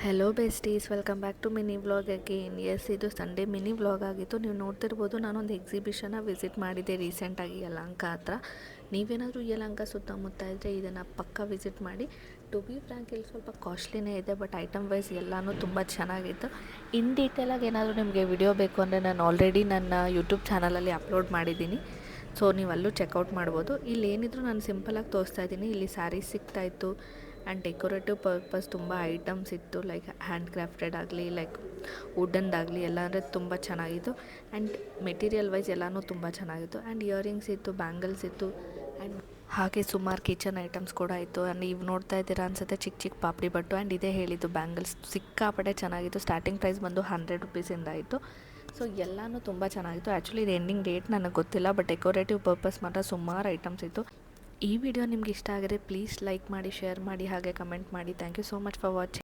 Hello besties, welcome back to mini vlog again. Yes, ಇದು Sunday mini vlog ಆಗಿತ್ತು. ನೀವು ನೋಡ್ತಿರ್ಬೋದು, ನಾನೊಂದು ಎಕ್ಸಿಬಿಷನ್ನ ವಿಸಿಟ್ ಮಾಡಿದ್ದೆ ರೀಸೆಂಟಾಗಿ ಯಲಹಂಕ ಹತ್ರ. ನೀವೇನಾದರೂ ಯಲಹಂಕ ಸುತ್ತಮುತ್ತ ಇದ್ದರೆ ಇದನ್ನು ಪಕ್ಕ ವಿಸಿಟ್ ಮಾಡಿ. ಟು ಬಿ ಫ್ರ್ಯಾಂಕ್, ಇಲ್ಲಿ ಸ್ವಲ್ಪ ಕಾಸ್ಟ್ಲಿನೇ ಇದೆ, ಬಟ್ ಐಟಮ್ ವೈಸ್ ಎಲ್ಲನೂ ತುಂಬ ಚೆನ್ನಾಗಿತ್ತು. ಇನ್ ಡೀಟೇಲಾಗಿ ಏನಾದರೂ ನಿಮಗೆ ವಿಡಿಯೋ ಬೇಕು ಅಂದರೆ ನಾನು ಆಲ್ರೆಡಿ ನನ್ನ ಯೂಟ್ಯೂಬ್ ಚಾನಲಲ್ಲಿ ಅಪ್ಲೋಡ್ ಮಾಡಿದ್ದೀನಿ. ಸೊ ನೀವು ಅಲ್ಲೂ ಚೆಕ್ಔಟ್ ಮಾಡ್ಬೋದು. ಇಲ್ಲಿ ಏನಿದ್ರು ನಾನು ಸಿಂಪಲಾಗಿ ತೋರಿಸ್ತಾ ಇದ್ದೀನಿ. ಇಲ್ಲಿ ಸ್ಯಾರೀಸ್ ಸಿಗ್ತಾಯಿತ್ತು ಆ್ಯಂಡ್ ಡೆಕೋರೇಟಿವ್ ಪರ್ಪಸ್ ತುಂಬ ಐಟಮ್ಸ್ ಇತ್ತು. ಲೈಕ್ ಹ್ಯಾಂಡ್ ಕ್ರಾಫ್ಟೆಡ್ ಆಗಲಿ, ಲೈಕ್ ವುಡನ್ದಾಗಲಿ ಎಲ್ಲ ಅಂದರೆ ತುಂಬ ಚೆನ್ನಾಗಿತ್ತು. ಆ್ಯಂಡ್ ಮೆಟೀರಿಯಲ್ ವೈಸ್ ಎಲ್ಲನೂ ತುಂಬ ಚೆನ್ನಾಗಿತ್ತು. ಆ್ಯಂಡ್ ಇಯರಿಂಗ್ಸ್ ಇತ್ತು, ಬ್ಯಾಂಗಲ್ಸ್ ಇತ್ತು, ಆ್ಯಂಡ್ ಹಾಗೆ ಸುಮಾರು ಕಿಚನ್ ಐಟಮ್ಸ್ ಕೂಡ ಇತ್ತು. ಆ್ಯಂಡ್ ನೀವು ನೋಡ್ತಾ ಇದ್ದೀರಾ ಅನ್ಸುತ್ತೆ, ಚಿಕ್ಕ ಚಿಕ್ಕ ಪಾಪಡಿ ಬಟ್ಟು. ಆ್ಯಂಡ್ ಇದೇ ಹೇಳಿದ್ದು ಬ್ಯಾಂಗಲ್ಸ್ ಸಿಕ್ಕಾಪಟ್ಟೆ ಚೆನ್ನಾಗಿತ್ತು. ಸ್ಟಾರ್ಟಿಂಗ್ ಪ್ರೈಸ್ ಬಂದು 100 ರುಪೀಸಿಂದ ಇತ್ತು. ಸೊ ಎಲ್ಲನೂ ತುಂಬ ಚೆನ್ನಾಗಿತ್ತು. ಆ್ಯಕ್ಚುಲಿ ಇದು ಎಂಡಿಂಗ್ ಡೇಟ್ ನನಗೆ ಗೊತ್ತಿಲ್ಲ, ಬಟ್ ಡೆಕೋರೇಟಿವ್ ಪರ್ಪಸ್ ಮಾತ್ರ ಸುಮಾರು ಐಟಮ್ಸ್ ಇತ್ತು. ಈ ವಿಡಿಯೋ ನಿಮ್ಗೆ ಇಷ್ಟ ಆಗಿದ್ರೆ ಪ್ಲೀಸ್ ಲೈಕ್ ಮಾಡಿ, ಶೇರ್ ಮಾಡಿ, ಹಾಗೆ ಕಮೆಂಟ್ ಮಾಡಿ. Thank you so much for watching.